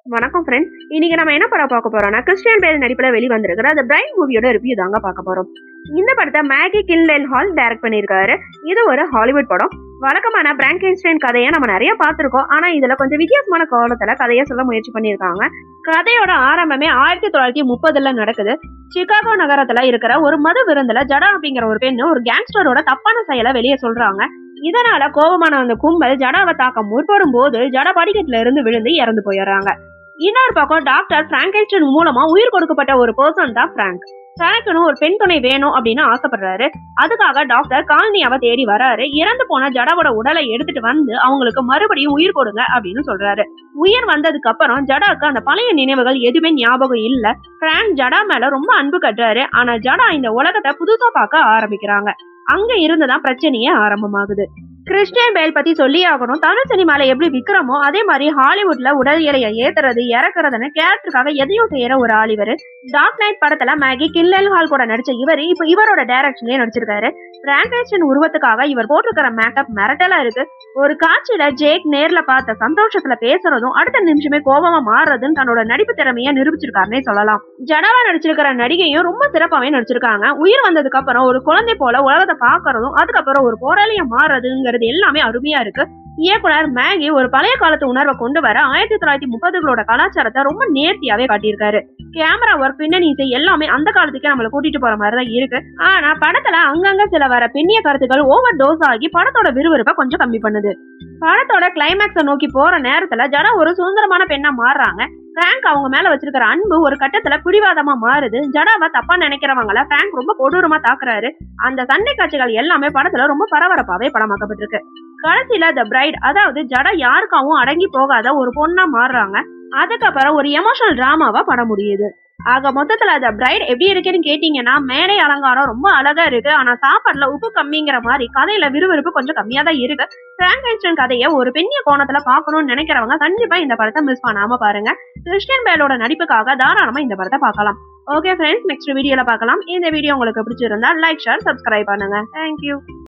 வணக்கம் ஃப்ரெண்ட்ஸ். இன்னைக்கு நம்ம என்ன படம் பார்க்க போறோம்னா, கிறிஸ்டியன் பேல் நடிப்புல வெளிவந்திருக்கிற அந்த பிரைட் மூவியோட ரிவ்யூ தாங்க பார்க்க போறோம். இந்த படத்தை மேகி கில்டென்ஹால் டைரக்ட் பண்ணியிருக்காரு. இது ஒரு ஹாலிவுட் படம். வழக்கமான பிராங்கென்ஸ்டைன் கதையை நம்ம நிறைய பார்த்திருக்கோம். ஆனா இதுல கொஞ்சம் வித்தியாசமான கோணத்துல கதையை சொல்ல முயற்சி பண்ணியிருக்காங்க. கதையோட ஆரம்பமே 1930ல நடக்குது. சிகாகோ நகரத்துல இருக்கிற ஒரு மது விருந்துல ஜடா அப்படிங்கிற ஒரு பெண்ணு ஒரு கேங்ஸ்டரோட தப்பான செயலை வெளியே சொல்றாங்க. இதனால கோபமான அந்த கும்பல் ஜடாவை தாக்க முற்படும் போது ஜடா படிக்கட்டுல இருந்து விழுந்து இறந்து போயிடுறாங்க. இன்னொரு பக்கம் டாக்டர் பிராங்கென்ஸ்டைன் மூலமா உயிர் கொடுக்கப்பட்ட ஒரு பர்சன் தான் பிராங்க். தனக்குன்னு ஒரு பெண் துணை வேணும் அப்படின்னு ஆசைப்படுறாரு. அதுக்காக டாக்டர் காலனியாவை தேடி வராரு. இறந்து போன ஜடாவோட உடலை எடுத்துட்டு வந்து அவங்களுக்கு மறுபடியும் உயிர் கொடுங்க அப்படின்னு சொல்றாரு. உயிர் வந்ததுக்கு அப்புறம் ஜடாக்கு அந்த பழைய நினைவுகள் எதுவுமே ஞாபகம் இல்ல. பிராங்க் ஜடா மேல ரொம்ப அன்பு கட்டுறாரு. ஆனா ஜடா இந்த உலகத்தை புதுசா பார்க்க ஆரம்பிக்கிறாங்க. அங்க இருந்துதான் பிரச்சனையே ஆரம்பமாகுது. கிறிஸ்டியன் பேல் பத்தி சொல்லி ஆகணும். தமிழ் சினிமால எப்படி விக்ரமோ அதே மாதிரி ஹாலிவுட்ல உடல் எடையை ஏத்துறது இறக்குறதுன்னு கேரக்டருக்காக எதையும் செய்யற ஒரு ஆளிவர். டார்க் நைட் படத்துல மேகி கில்டென்ஹால் கூட நடிச்ச இவர் இப்ப இவரோட டைரக்ஷன்லயே நடிச்சிருக்காரு. பிராங்கென்ஸ்டைன் உருவத்துக்காக இவர் போட்டிருக்கிற மேக்கப் மிரட்டலா இருக்கு. ஒரு காட்சியில ஜேக் நேர்ல பார்த்த சந்தோஷத்துல பேசுறதும் அடுத்த நிமிஷமே கோபமா மாறுறதுன்னு தன்னோட நடிப்பு திறமைய நிரூபிச்சிருக்காருன்னே சொல்லலாம். ஜடாவா நடிச்சிருக்கிற நடிகையும் ரொம்ப சிறப்பாவே நடிச்சிருக்காங்க. உயிர் வந்ததுக்கு அப்புறம் ஒரு குழந்தை போல உலகத்தை பாக்குறதும் அதுக்கப்புறம் ஒரு போராளியா மாறுறதுங்கிறது எல்லாமே அருமையா இருக்கு. இயக்குனர் மேகி ஒரு பழைய காலத்து உணர்வை கொண்டு வர 1930களோட கலாச்சாரத்தை ரொம்ப நேர்த்தியாவே காட்டியிருக்காரு. கேமரா ஒர்க், பின்னணி இசை எல்லாமே அந்த காலத்துக்கே நம்மள கூட்டிட்டு போற மாதிரிதான் இருக்கு. ஆனா படத்துல அங்கங்க சில வர பெண்ணிய கருத்துக்கள் ஓவர் டோஸ் ஆகி படத்தோட விறுவிறுப்பை கொஞ்சம் கம்மி பண்ணுது. படத்தோட கிளைமேக்ஸை நோக்கி போற நேரத்துல ஜடா ஒரு சுதந்திரமான பெண்ணா மாறுறாங்க. பிராங்க் அவங்க மேல வச்சிருக்கிற அன்பு ஒரு கட்டத்துல பிடிவாதமா மாறுது. ஜடாவை தப்பா நினைக்கிறவங்கள பிராங்க் ரொம்ப கொடூரமா தாக்குறாரு. அந்த சண்டை காட்சிகள் எல்லாமே படத்துல ரொம்ப பரபரப்பாவே படமாக்கப்பட்டிருக்கு. கடைசியில த பிரைட், அதாவது ஜடா யாருக்காவும் அடங்கி போகாத ஒரு பொண்ணா மாறுறாங்க. அதுக்கப்புறம் ஒரு எமோஷனல் டிராமாவா படம் முடியுது. ஆக மொத்தத்துல த பிரைட் எப்படி இருக்குன்னு கேட்டீங்கன்னா, மேடை அலங்காரம் ரொம்ப அழகா இருக்கு. ஆனா சாப்பாடுல உப்பு கம்மிங்கிற மாதிரி கதையில விறுவிறுப்பு கொஞ்சம் கம்மியா தான் இருக்கு. பிராங்கென்ஸ்டைன் கதையை ஒரு பெண்ணிய கோணத்துல பாக்கணும்னு நினைக்கிறவங்க கண்டிப்பா இந்த படத்தை மிஸ் பண்ணாம பாருங்க. கிறிஸ்டியன் பேலோட நடிப்புக்காக தாராளமா இந்த படத்தை பார்க்கலாம். ஓகே ஃப்ரெண்ட்ஸ், நெக்ஸ்ட் வீடியோல பார்க்கலாம். இந்த வீடியோ உங்களுக்கு பிடிச்சிருந்தா லைக், ஷேர், சப்ஸ்கிரைப் பண்ணுங்க. தேங்க்யூ.